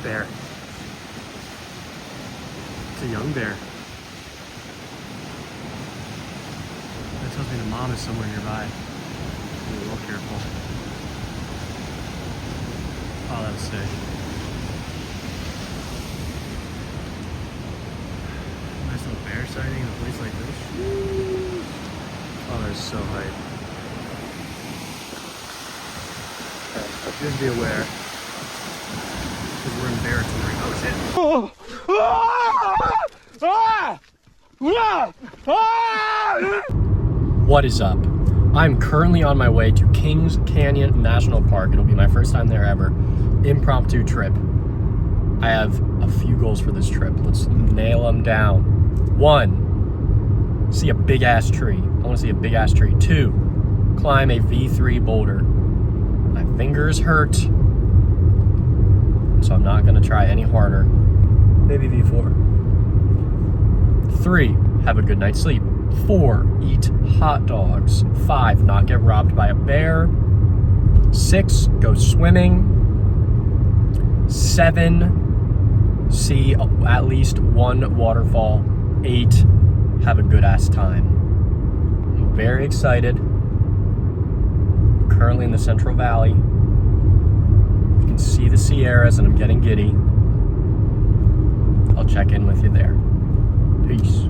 bear. It's a young bear. That tells me the mom is somewhere nearby. Be a little careful. Oh, that was sick. Nice little bear sighting in a place like this. Oh, that's so hype. Okay, just be aware. Because we're in bear touring. Oh shit! What is up? I'm currently on my way to Kings Canyon National Park. It'll be my first time there ever. Impromptu trip. I have a few goals for this trip. Let's nail them down. 1, see a big ass tree. I want to see a big ass tree. 2, climb a V3 boulder. My fingers hurt, so I'm not gonna try any harder. Maybe V4. 3, have a good night's sleep. 4, eat hot dogs. 5, not get robbed by a bear. 6, go swimming. 7, see at least one waterfall. 8, have a good ass time. I'm very excited. Currently in the Central Valley. You can see the Sierras and I'm getting giddy. I'll check in with you there. Peace.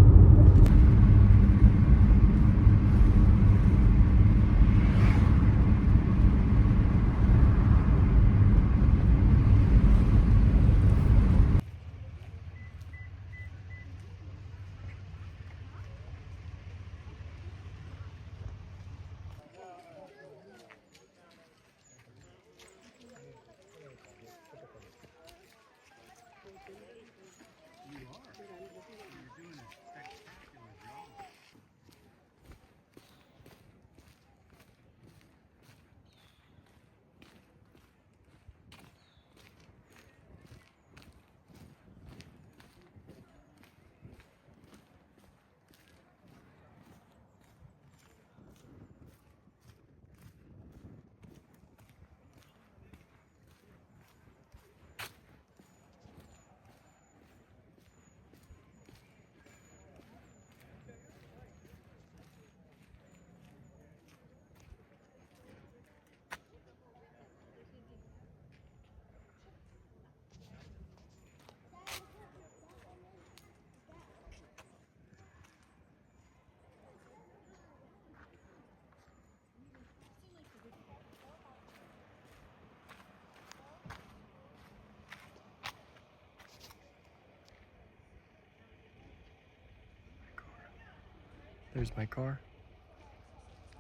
There's my car.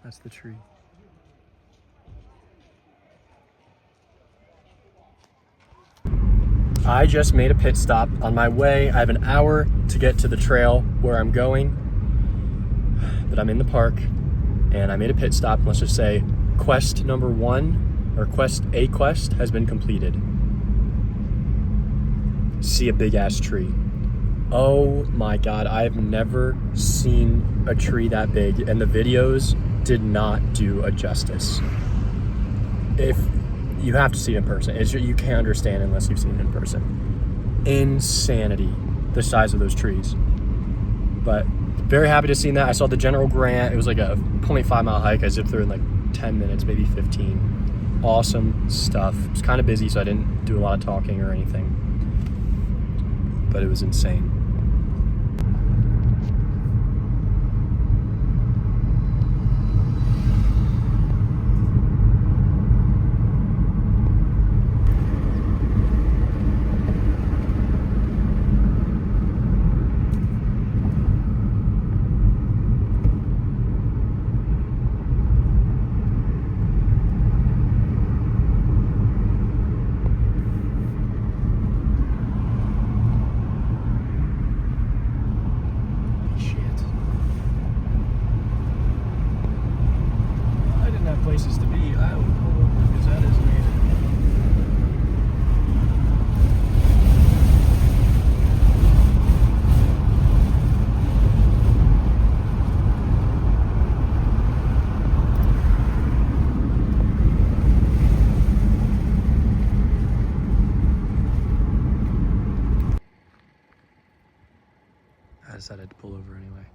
That's the tree. I just made a pit stop on my way. I have an hour to get to the trail where I'm going, but I'm in the park and I made a pit stop. Let's just say quest number 1 or quest has been completed. See a big ass tree. Oh my God, I've never seen a tree that big and the videos did not do it justice. If you have to see it in person, you can't understand unless you've seen it in person. Insanity, the size of those trees. But very happy to see that. I saw the General Grant. It was like a 0.5 mile hike. I zipped through in like 10 minutes, maybe 15. Awesome stuff. It was kind of busy, so I didn't do a lot of talking or anything. But it was insane. decided to pull over anyway.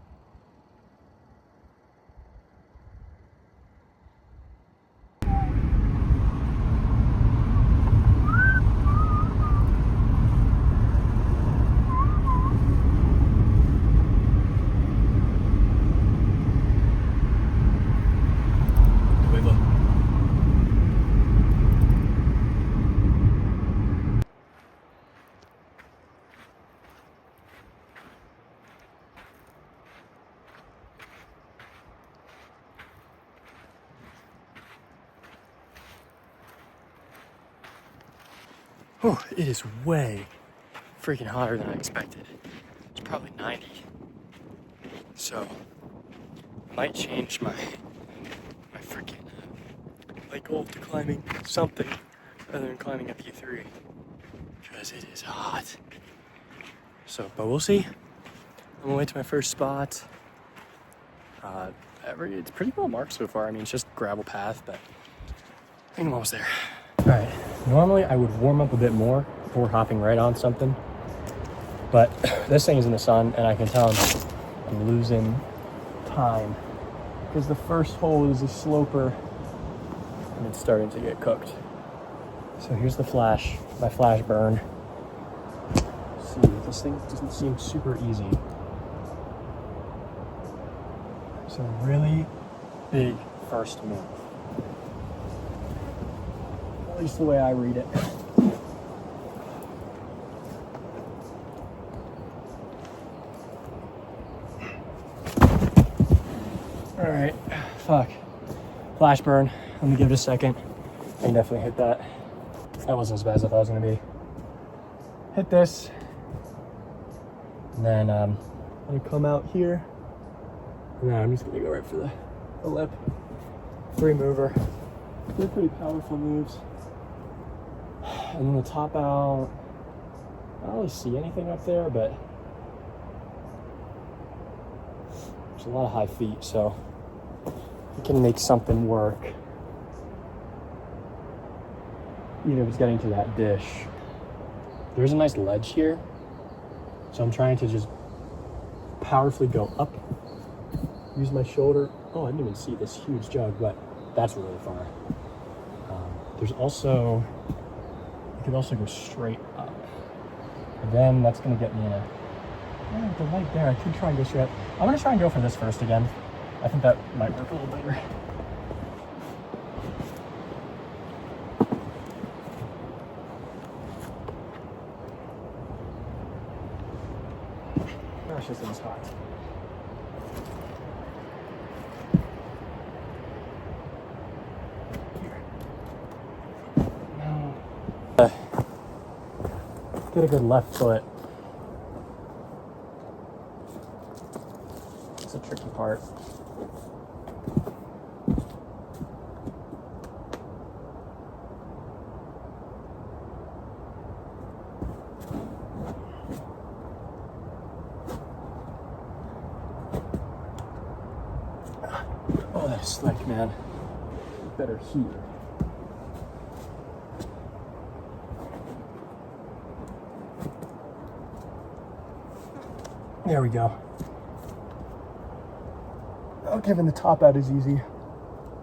Oh, it is way freaking hotter than I expected. It's probably 90. So, might change my freaking my goal to climbing something other than climbing up U3 because it is hot. So, but we'll see. I'm on my way to my first spot. It's pretty well marked so far. I mean, it's just gravel path, but I think I'm almost there. All right. Normally, I would warm up a bit more before hopping right on something, but this thing is in the sun, and I can tell I'm losing time because the first hole is a sloper, and it's starting to get cooked. So here's the flash, my flash burn. See, this thing doesn't seem super easy. It's a really big first move. At least the way I read it. All right, fuck. Flash burn, let me give it a second. I can definitely hit that. That wasn't as bad as I thought it was gonna be. Hit this. And then I'm gonna come out here. And then I'm just gonna go right for the lip. 3 mover. They're pretty powerful moves. And then the top out, I don't really see anything up there, but there's a lot of high feet, so you can make something work. Even if it's getting to that dish. There's a nice ledge here, so I'm trying to just powerfully go up, use my shoulder. Oh, I didn't even see this huge jug, but that's really far. There's also, you could also go straight up. And then that's gonna get me in the light there. I could try and go straight up. I'm gonna try and go for this first again. I think that might work a little better. Gosh, this thing's hot. Get a good left foot. It's a tricky part. Oh, that's slick, man. Better here. There we go. Oh, giving the top out is easy.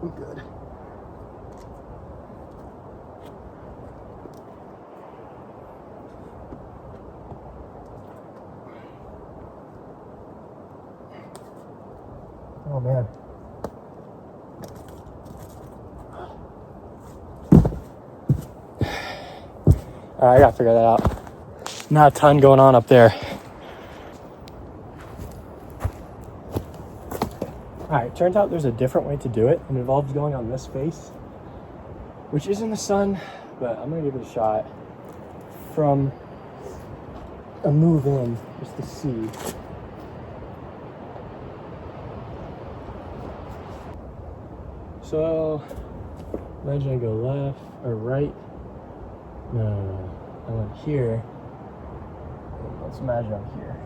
I'm good. Oh man. I gotta figure that out. Not a ton going on up there. Alright, turns out there's a different way to do it. It involves going on this face, which is in the sun, but I'm gonna give it a shot from a move in just to see. So, imagine I go left or right. No. I went here. Let's imagine I'm here.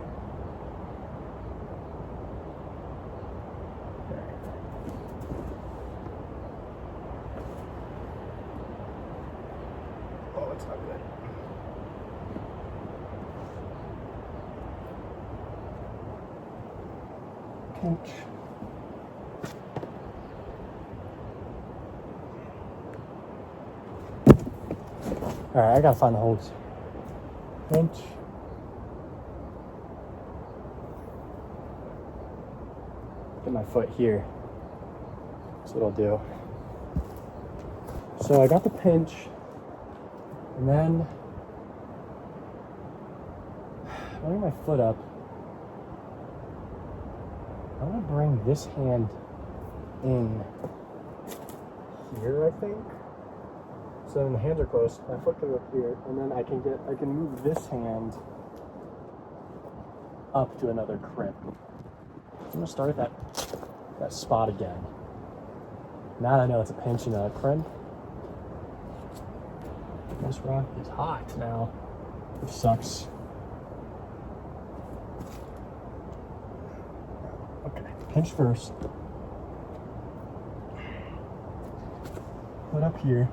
Oh, it's not good. Pinch. All right, I gotta find the holds. Pinch. Get my foot here. That's what I'll do. So I got the pinch, and then I bring my foot up. I want to bring this hand in here, I think. So when the hands are close, my foot can go up here, and then I can move this hand up to another crimp. I'm gonna start at that spot again. Now that I know it's a pinch and a crimp. This rock is hot now, which sucks. Okay, pinch first. Put up here.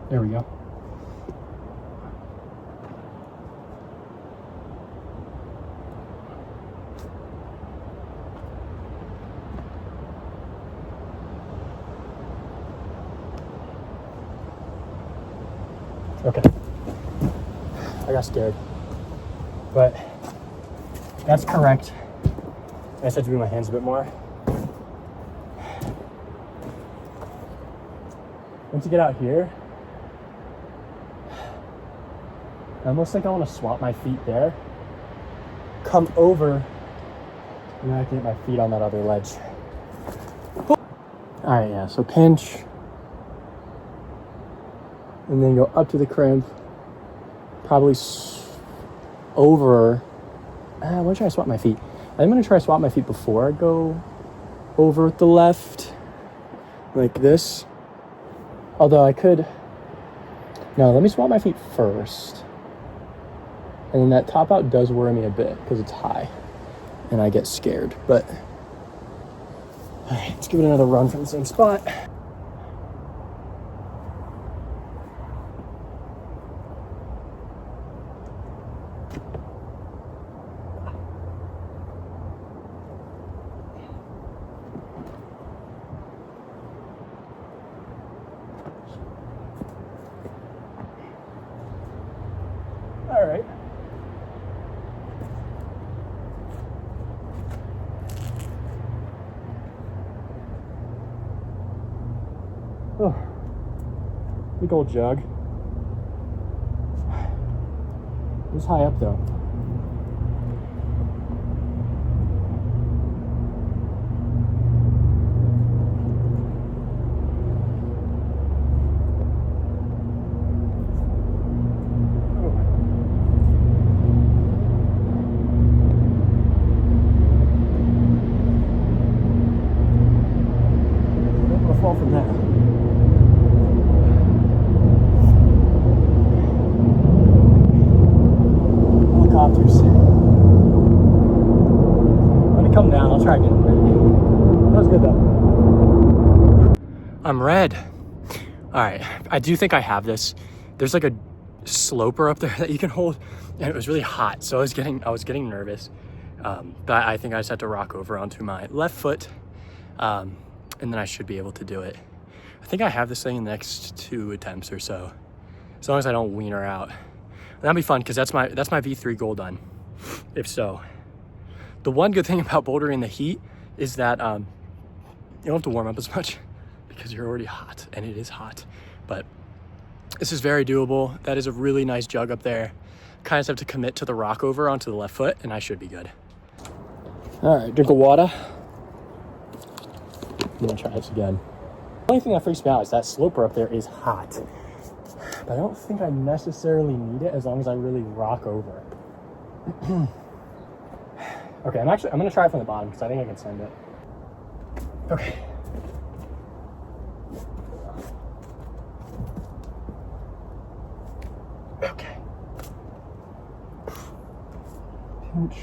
There we go. Okay. I got scared. But that's correct. I just have to move my hands a bit more. Once you get out here, I almost think I want to swap my feet there, come over, and then I can get my feet on that other ledge. All right, yeah, so pinch, and then go up to the crimp, probably over. I'm gonna try to swap my feet. I'm gonna try to swap my feet before I go over with the left, like this. Although I could, no, let me swap my feet first. And then that top out does worry me a bit because it's high and I get scared. But all right, let's give it another run from the same spot. All right. Oh, big old jug. It's high up though. Fall from there. Helicopters. Let me come down. I'll try again. That was good though. I'm red. All right. I do think I have this. There's like a sloper up there that you can hold, and it was really hot, so I was getting nervous. But I think I just had to rock over onto my left foot. And then I should be able to do it. I think I have this thing in the next 2 attempts or so, as long as I don't wean her out. That'll be fun because that's my V3 goal done. If so, the one good thing about bouldering in the heat is that you don't have to warm up as much because you're already hot, and it is hot. But this is very doable. That is a really nice jug up there. Kind of have to commit to the rock over onto the left foot, and I should be good. All right, drink of water. I'm gonna try this again. The only thing that freaks me out is that sloper up there is hot. But I don't think I necessarily need it as long as I really rock over. Okay, I'm gonna try it from the bottom because I think I can send it. Okay. Okay. Pinch.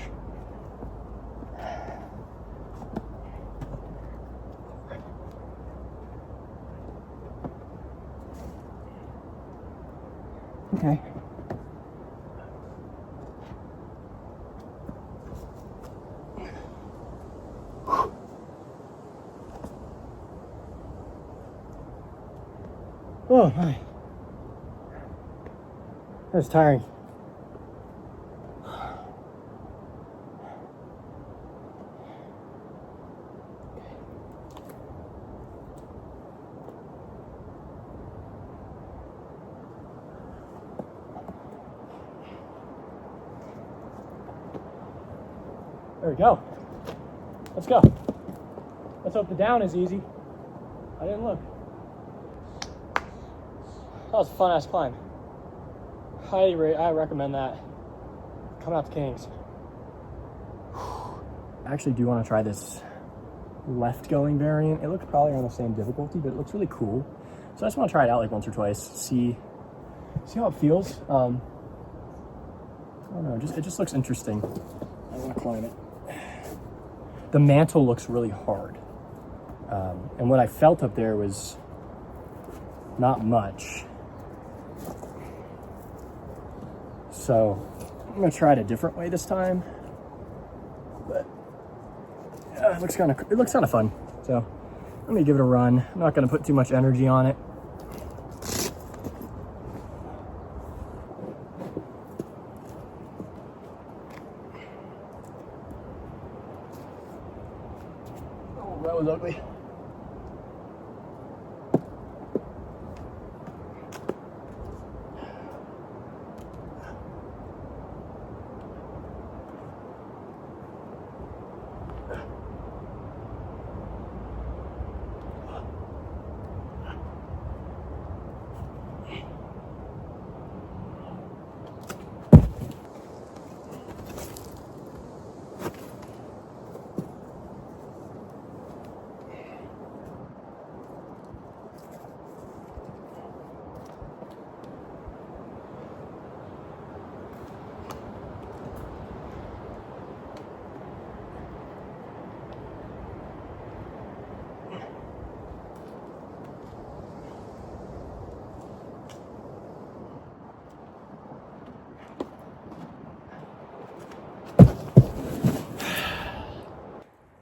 Okay. Oh, my. That was tiring. There we go. Let's go. Let's hope the down is easy. I didn't look. That was a fun ass climb. I recommend that. Come out to Kings. I actually do want to try this left going variant. It looks probably on the same difficulty, but it looks really cool. So I just want to try it out like once or twice, see how it feels. I don't know, it just looks interesting. I want to climb it. The mantle looks really hard. And what I felt up there was not much. So I'm gonna try it a different way this time. But it looks kind of fun. So let me give it a run. I'm not gonna put too much energy on it. Oh, that was ugly.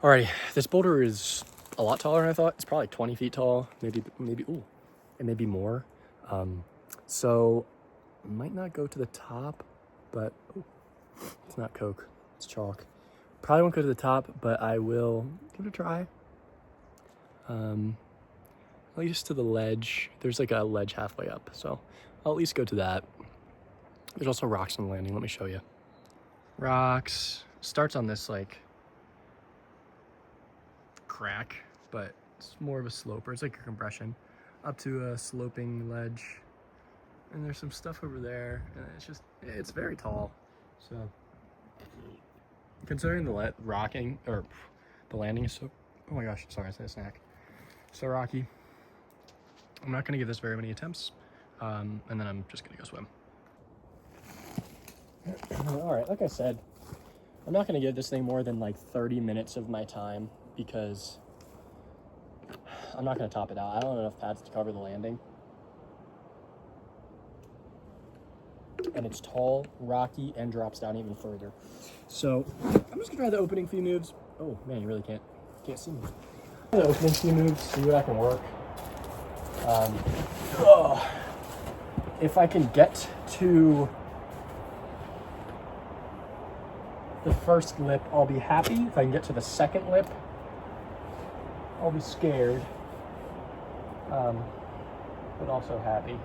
Alrighty, this boulder is a lot taller than I thought. It's probably like 20 feet tall, maybe, ooh, it may be more. So might not go to the top, but ooh, it's not Coke, it's chalk. Probably won't go to the top, but I will give it a try. At least to the ledge. There's like a ledge halfway up, so I'll at least go to that. There's also rocks on the landing, let me show you. Rocks, starts on this like crack, but it's more of a sloper. It's like a compression up to a sloping ledge, and there's some stuff over there, and it's very tall. So considering the rocking or the landing is so, oh my gosh, sorry, I said a snack, so rocky, I'm not gonna give this very many attempts, and then I'm just gonna go swim. All right, like I said, I'm not gonna give this thing more than like 30 minutes of my time, because I'm not going to top it out. I don't have enough pads to cover the landing. And it's tall, rocky, and drops down even further. So I'm just going to try the opening few moves. Oh man, you really can't see me. The opening few moves, see what I can work. If I can get to the first lip, I'll be happy. If I can get to the second lip, I'll be scared, but also happy.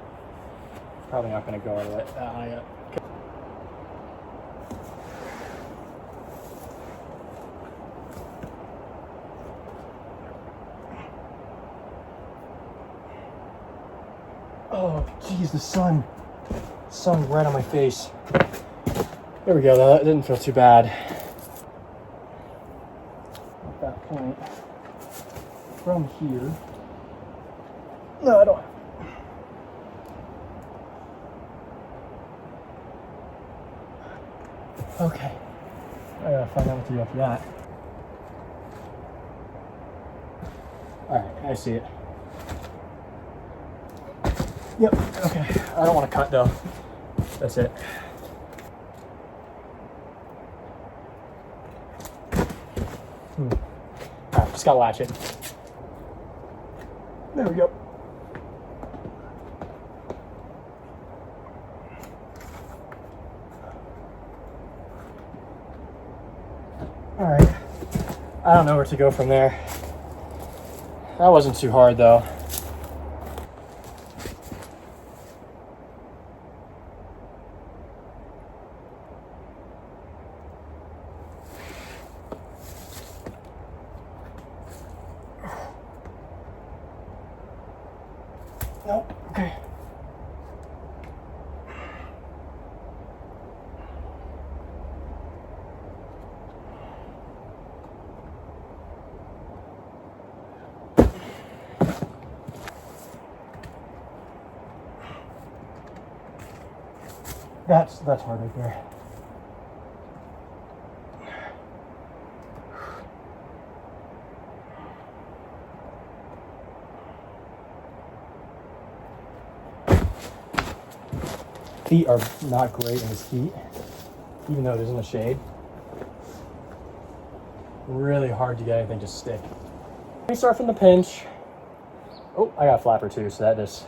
Probably not going to go all the way high up. Oh, geez, the sun right on my face. There we go, that didn't feel too bad. At that point. From here. No, I don't. Okay. I gotta find out what to do after that. Alright, I see it. Yep, okay. I don't want to cut though. That's it. All right, just gotta latch it. There we go. All right, I don't know where to go from there. That wasn't too hard though. Nope, okay. That's hard right there. Feet are not great in this heat, even though it is in the shade. Really hard to get anything to stick. Let me start from the pinch. Oh, I got a flapper too, so that just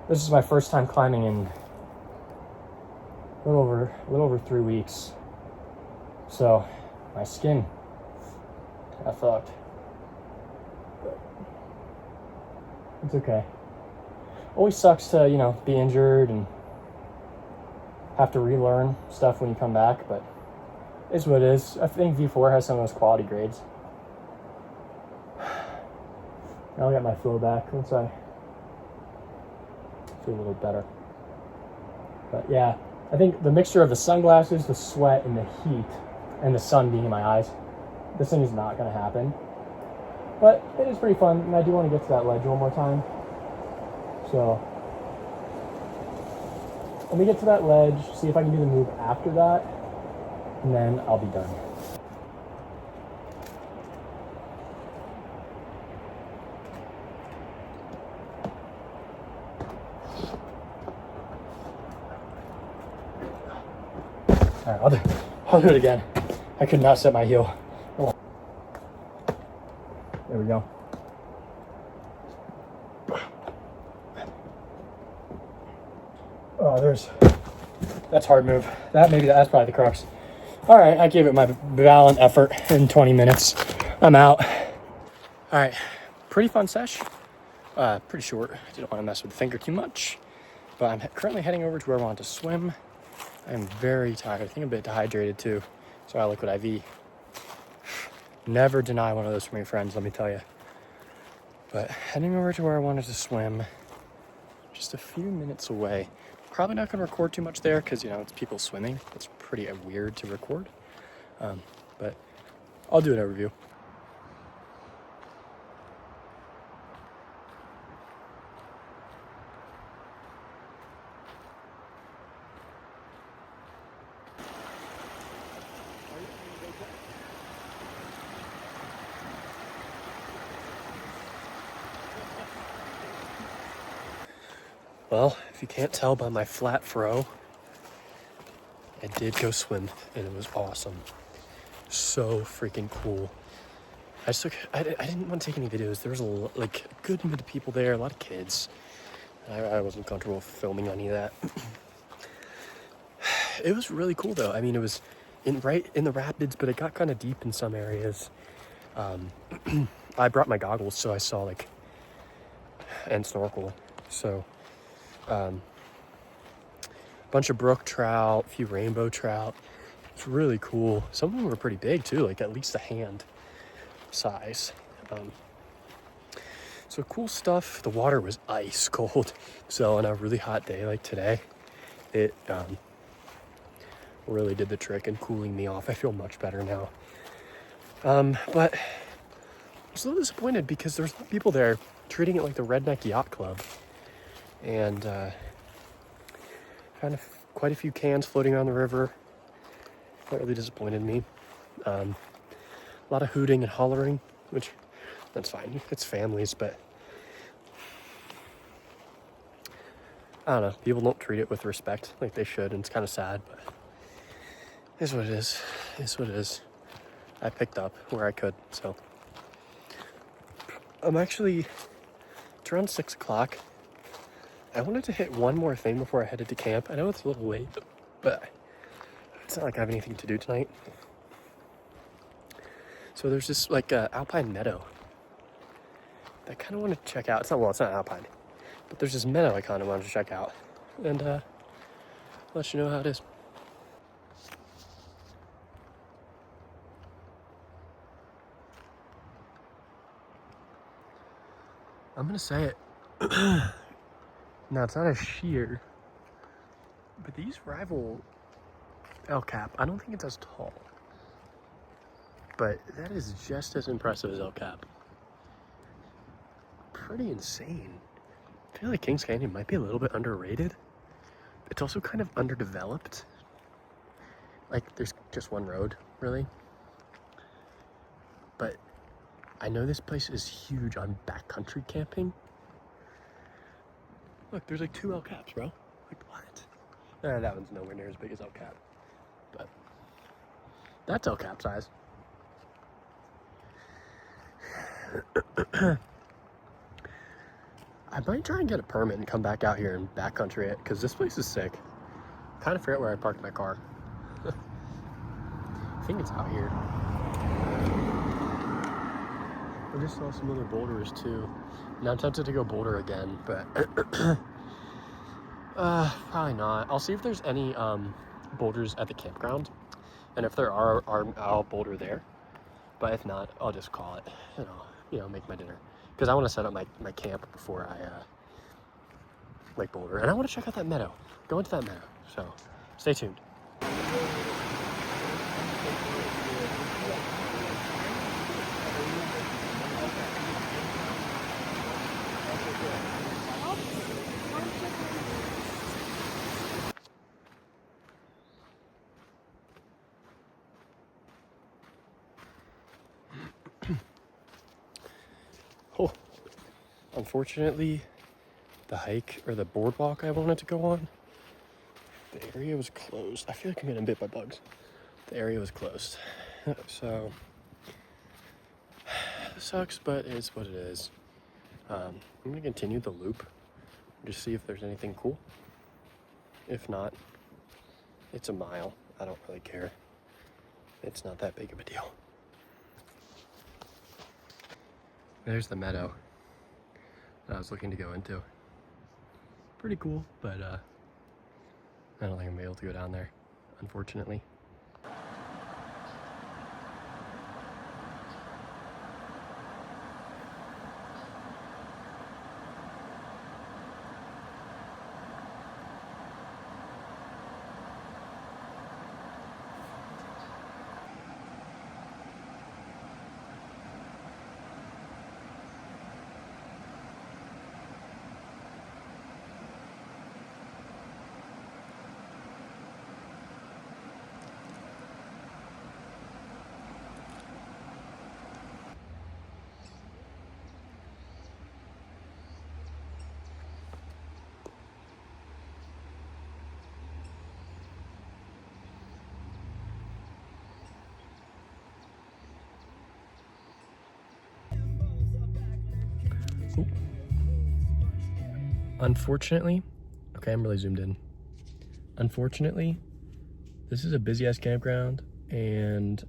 this is my first time climbing in a little over 3 weeks. So my skin got fucked. But it's okay. Always sucks to, be injured and have to relearn stuff when you come back, but it's what it is. I think V4 has some of those quality grades. Now I got my flow back once I feel a little better. But yeah, I think the mixture of the sunglasses, the sweat, and the heat, and the sun being in my eyes, this thing is not going to happen. But it is pretty fun, and I do want to get to that ledge one more time. So let me get to that ledge, see if I can do the move after that, and then I'll be done. All right, I'll do it again. I could not set my heel. There we go. Oh, that's hard move. That's probably the crux. All right, I gave it my valiant effort in 20 minutes. I'm out. All right, pretty fun sesh. Pretty short. I didn't want to mess with the finger too much, but I'm currently heading over to where I want to swim. I'm very tired. I think I'm a bit dehydrated too. So I liquid IV. Never deny one of those from your friends, let me tell you. But heading over to where I wanted to swim, just a few minutes away. Probably not going to record too much there because, it's people swimming. It's pretty weird to record. But I'll do an overview. Well, if you can't tell by my flat fro, I did go swim and it was awesome. So freaking cool. I didn't want to take any videos. There was a good amount of people there, a lot of kids. I wasn't comfortable filming any of that. It was really cool though. I mean, it was right in the rapids, but it got kind of deep in some areas. I brought my goggles so I saw and snorkel. So bunch of brook trout, a few rainbow trout. It's really cool. Some of them were pretty big too, at least a hand size. So cool stuff. The water was ice cold. So on a really hot day like today, it really did the trick in cooling me off. I feel much better now. But I was a little disappointed because there's people there treating it like the Redneck Yacht Club. And kind of quite a few cans floating around the river. That really disappointed me. A lot of hooting and hollering, which that's fine. It's families, but I don't know, people don't treat it with respect like they should, and it's kind of sad, but it is what it is. It is what it is. I picked up where I could, so. I'm actually, it's around 6 o'clock. I wanted to hit one more thing before I headed to camp. I know it's a little late, but it's not like I have anything to do tonight. So there's this like alpine meadow that I kind of want to check out. It's not alpine, but there's this meadow I kind of wanted to check out, and let you know how it is. I'm gonna say it. Now it's not a sheer, but these rival El Cap. I don't think it's as tall, but that is just as impressive as El Cap. Pretty insane. I feel like Kings Canyon might be a little bit underrated. It's also kind of underdeveloped. Like, there's just one road, really. But I know this place is huge on backcountry camping. Look, there's like 2 El Caps, bro. Like, what? That one's nowhere near as big as El Cap. But that's El Cap size. I might try and get a permit and come back out here and backcountry it, because this place is sick. Kind of forget where I parked my car. I think it's out here. I just saw some other boulders too. Now I'm tempted to go boulder again, but probably not. I'll see if there's any boulders at the campground, and if there are, I'll boulder there. But if not, I'll just call it, you know, make my dinner, because I want to set up my camp before I like boulder, and I want to check out that meadow. Go into that meadow. So stay tuned. Oh, unfortunately, the hike or the boardwalk I wanted to go on, the area was closed. I feel like I'm getting bit by bugs. The area was closed. So, it sucks, but it's what it is. I'm gonna continue the loop, just see if there's anything cool. If not, it's a mile. I don't really care. It's not that big of a deal. There's the meadow that I was looking to go into. Pretty cool, but I don't think I'm gonna be able to go down there, unfortunately. Unfortunately, okay, I'm really zoomed in. Unfortunately, this is a busy ass campground, and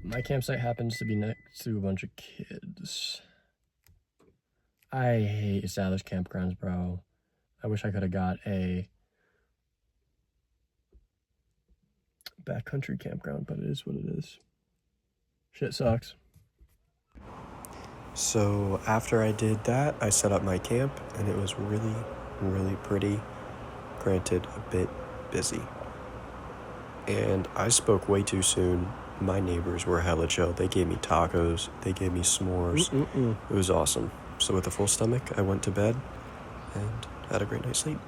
my campsite happens to be next to a bunch of kids. I hate established campgrounds, bro. I wish I could have got a backcountry campground, but it is what it is. Shit sucks. So after I did that, I set up my camp, and it was really, really pretty. Granted, a bit busy. And I spoke way too soon. My neighbors were hella chill. They gave me tacos. They gave me s'mores. It was awesome. So with a full stomach, I went to bed and had a great night's sleep.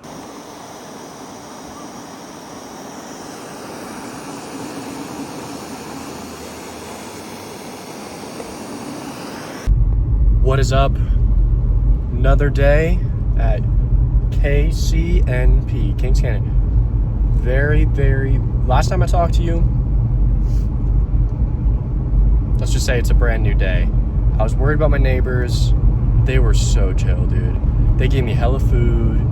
What is up? Another day at KCNP, Kings Canyon. Very, last time I talked to you, let's just say it's a brand new day. I was worried about my neighbors. They were so chill, dude. They gave me hella food.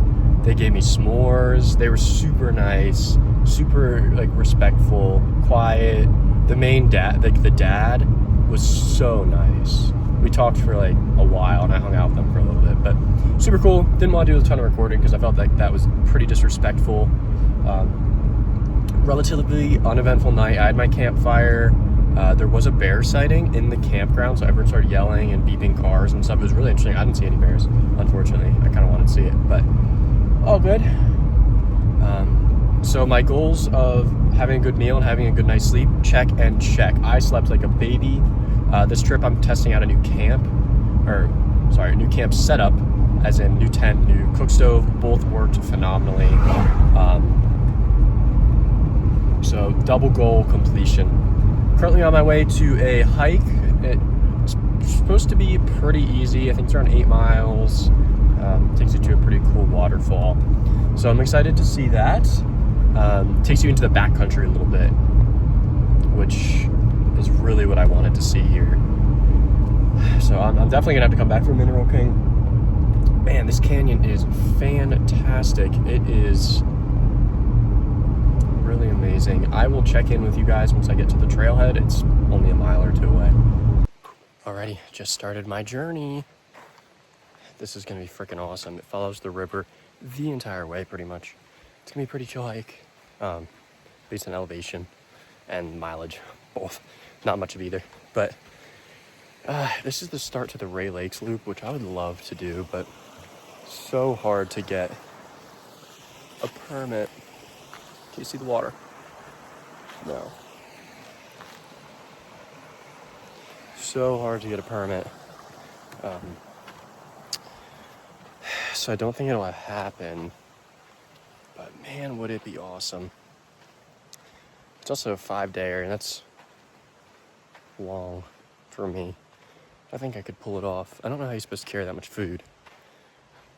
They gave me s'mores. They were super nice, super like respectful, quiet. The main dad, like the dad, was so nice. We talked for like a while and I hung out with them for a little bit, but super cool. Didn't want to do a ton of recording because I felt like that was pretty disrespectful. Relatively uneventful night. I had my campfire. There was a bear sighting in the campground, so everyone started yelling and beeping cars and stuff. It was really interesting. I didn't see any bears, unfortunately. I kind of wanted to see it, but all good. So my goals of having a good meal and having a good night's sleep, check and check. I slept like a baby. This trip I'm testing out a new camp setup, as in new tent, new cook stove. Both worked phenomenally. So double goal completion. Currently on my way to a hike. It's supposed to be pretty easy. I think it's around 8 miles. Takes you to a pretty cool waterfall. So I'm excited to see that. Takes you into the backcountry a little bit, which is really what I wanted to see here. So I'm definitely gonna have to come back for Mineral King. Man, this canyon is fantastic. It is really amazing. I will check in with you guys once I get to the trailhead. It's only a mile or two away. Alrighty, just started my journey. This is gonna be freaking awesome. It follows the river the entire way pretty much. It's gonna be a pretty chill hike, based on elevation and mileage, both. Not much of either, but this is the start to the Ray Lakes loop, which I would love to do, but so hard to get a permit. Can you see the water? No. So hard to get a permit. So I don't think it'll happen, but man, would it be awesome. It's also a 5-dayer, and that's long for me. I think I could pull it off. I don't know how you're supposed to carry that much food,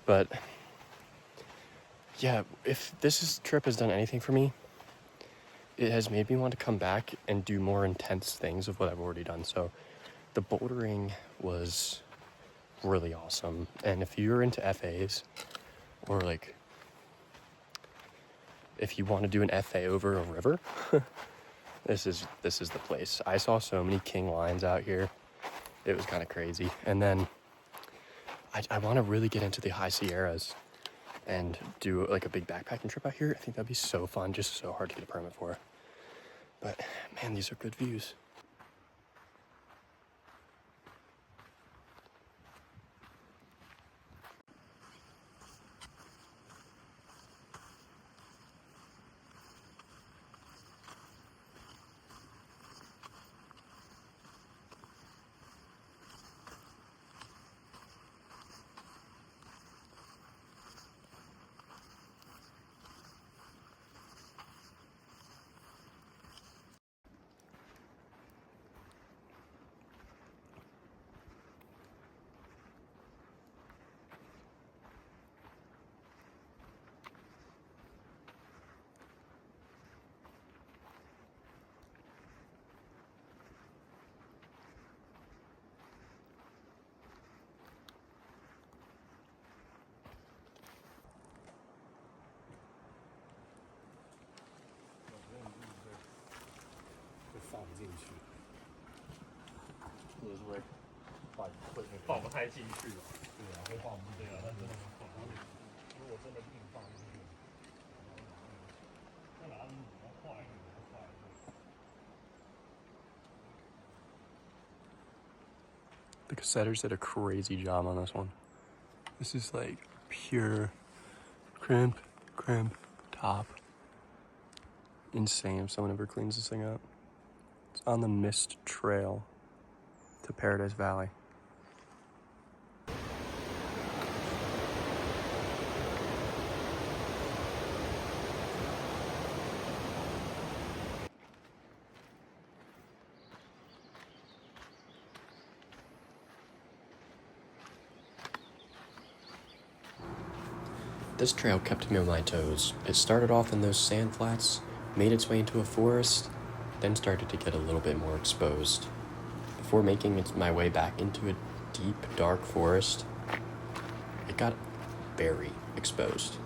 but yeah, if this trip has done anything for me, it has made me want to come back and do more intense things of what I've already done. So the bouldering was really awesome. And if you're into FAs, or like if you want to do an FA over a river, this is the place. I saw so many king lions out here. It was kind of crazy. And then I want to really get into the high Sierras and do like a big backpacking trip out here. I think that'd be so fun, just so hard to get a permit for. But man, these are good views. The cassetters did a crazy job on this one. This is like pure crimp top. Insane if someone ever cleans this thing up. It's on the Mist Trail to Paradise Valley. This trail kept me on my toes. It started off in those sand flats, made its way into a forest, then started to get a little bit more exposed. Before making my way back into a deep, dark forest, it got very exposed.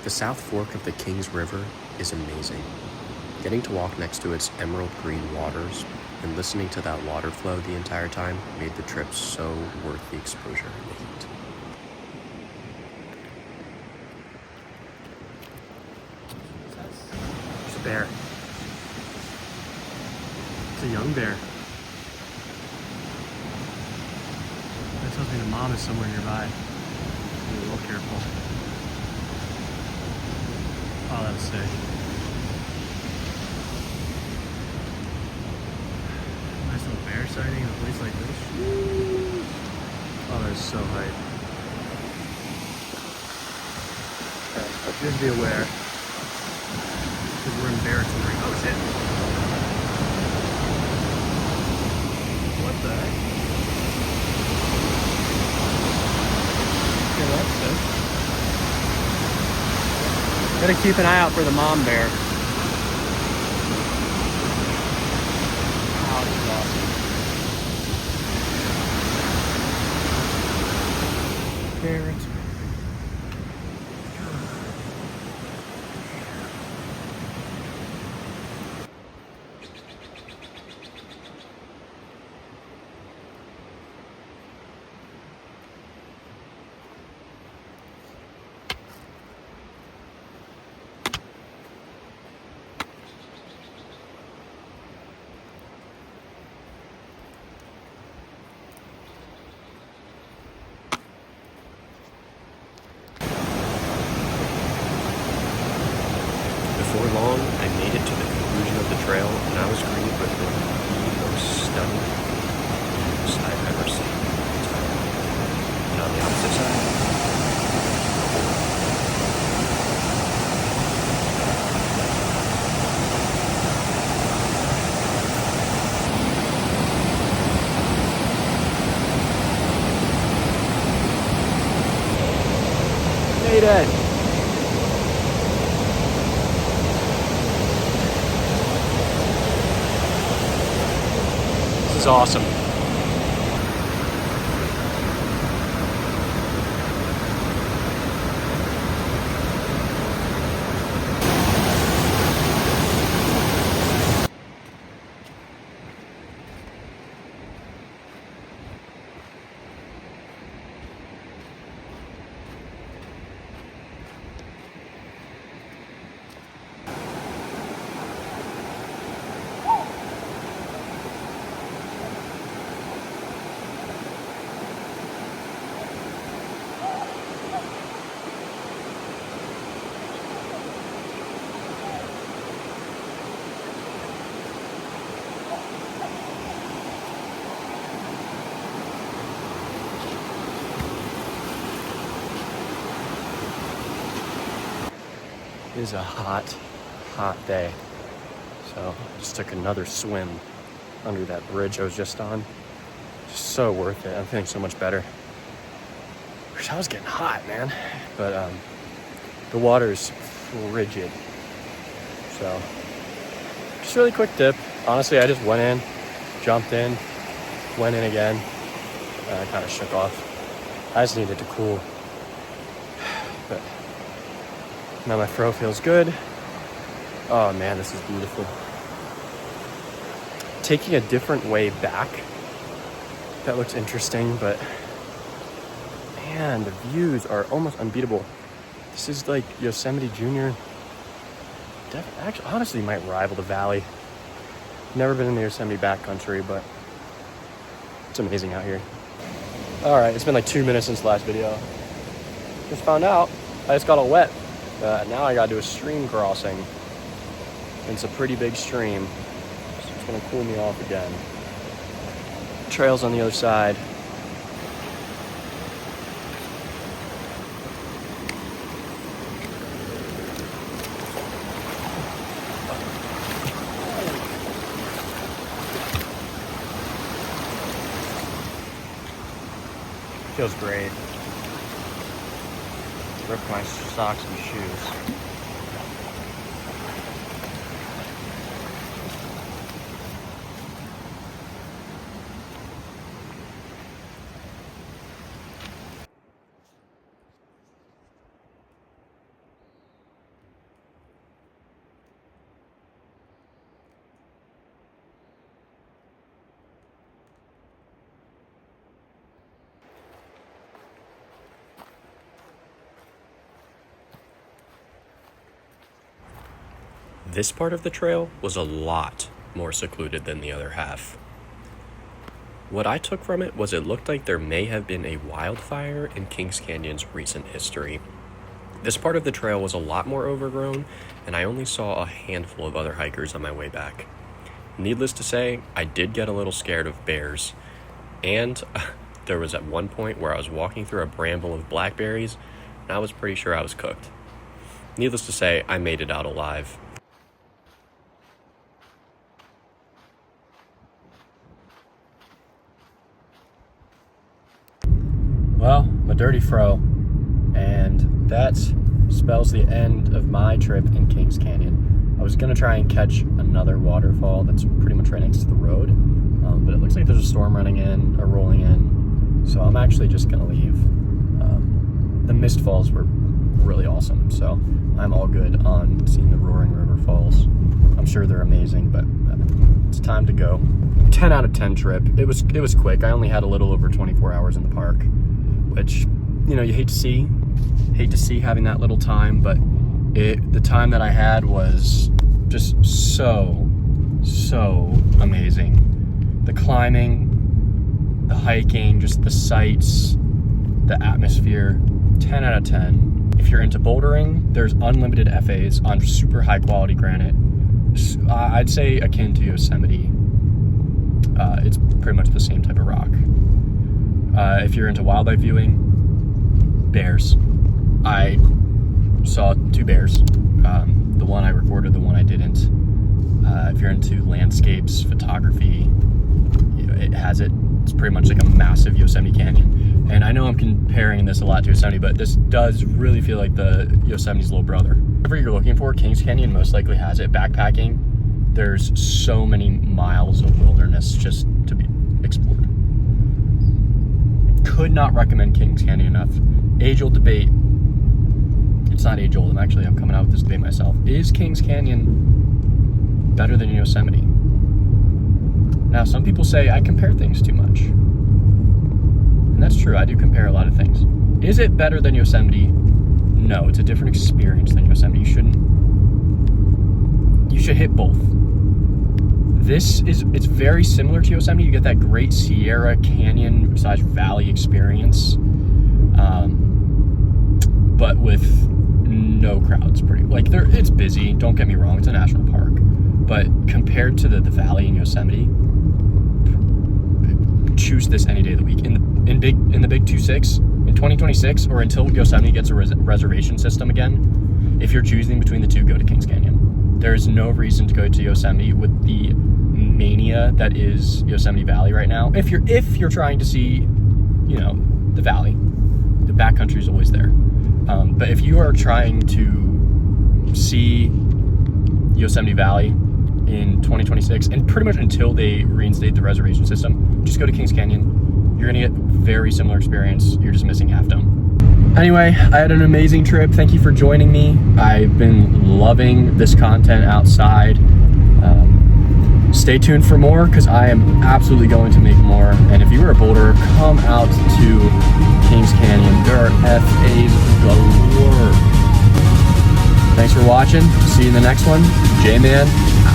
The South Fork of the Kings River is amazing. Getting to walk next to its emerald green waters and listening to that water flow the entire time made the trip so worth the exposure and the heat. It's a bear. It's a young bear. That tells me the mom is somewhere nearby. Be a little careful. Oh, that was sick. Nice little bear sighting in a place like this. Oh, that is so hype. Okay, just be aware. Because we're in bear territory. Oh shit. What the heck? Okay, that's sick. Gotta keep an eye out for the mom bear. Oh, this is awesome. Carrots. Before long, I made it to the conclusion of the trail, and I was greeted with one of the most stunning views I've ever seen. And on the opposite side, Mayday! This is awesome. It is a hot, hot day. So I just took another swim under that bridge I was just on. Just so worth it. I'm feeling so much better. Wish I was getting hot, man. But the water's frigid. So just really quick dip. Honestly, I just went in, jumped in, went in again. I kind of shook off. I just needed to cool. Now my throw feels good. Oh man, this is beautiful. Taking a different way back, that looks interesting, but man, the views are almost unbeatable. This is like Yosemite Junior. Actually, honestly, might rival the valley. Never been in the Yosemite backcountry, but it's amazing out here. All right, it's been like 2 minutes since the last video. Just found out I just got all wet. Now I gotta do a stream crossing. It's a pretty big stream, so it's gonna cool me off again. Trail's on the other side. Feels great. Ripped my socks and shoes. This part of the trail was a lot more secluded than the other half. What I took from it was it looked like there may have been a wildfire in Kings Canyon's recent history. This part of the trail was a lot more overgrown, and I only saw a handful of other hikers on my way back. Needless to say, I did get a little scared of bears, and there was at one point where I was walking through a bramble of blackberries, and I was pretty sure I was cooked. Needless to say, I made it out alive. Well, my dirty fro, and that spells the end of my trip in Kings Canyon. I was gonna try and catch another waterfall that's pretty much right next to the road, but it looks like there's a storm running in or rolling in, so I'm actually just gonna leave. The mist falls were really awesome, so I'm all good on seeing the Roaring River Falls. I'm sure they're amazing, but it's time to go. 10 out of 10 trip. It was quick. I only had a little over 24 hours in the park, which, you know, you hate to see having that little time, but the time that I had was just so amazing. The climbing, the hiking, just the sights, the atmosphere, 10 out of 10. If you're into bouldering, there's unlimited FAs on super high quality granite. I'd say akin to Yosemite. It's pretty much the same type of rock. If you're into wildlife viewing, bears. I saw 2 bears. The one I recorded, the one I didn't. If you're into landscapes, photography, you know, it has it. It's pretty much like a massive Yosemite Canyon. And I know I'm comparing this a lot to Yosemite, but this does really feel like the Yosemite's little brother. Whatever you're looking for, Kings Canyon most likely has it. Backpacking, there's so many miles of wilderness just to be explored. Could not recommend Kings Canyon enough. Age-old debate. It's not age-old. I'm coming out with this debate myself. Is Kings Canyon better than Yosemite? Now, some people say I compare things too much. And that's true. I do compare a lot of things. Is it better than Yosemite? No, it's a different experience than Yosemite. You should hit both. It's very similar to Yosemite. You get that great Sierra Canyon / valley experience, but with no crowds. It's busy. Don't get me wrong. It's a national park, but compared to the valley in Yosemite, choose this any day of the week. In the Big 2-6 in 2026, or until Yosemite gets a reservation system again. If you're choosing between the two, go to Kings Canyon. There is no reason to go to Yosemite with the mania that is Yosemite Valley right now. If you're trying to see, you know, the valley, the backcountry is always there. But if you are trying to see Yosemite Valley in 2026, and pretty much until they reinstate the reservation system, just go to Kings Canyon. You're gonna get very similar experience. You're just missing Half Dome. Anyway, I had an amazing trip. Thank you for joining me. I've been loving this content outside. Stay tuned for more because I am absolutely going to make more. And if you are a boulderer, come out to Kings Canyon. There are FAs galore. Thanks for watching. See you in the next one. J-Man out.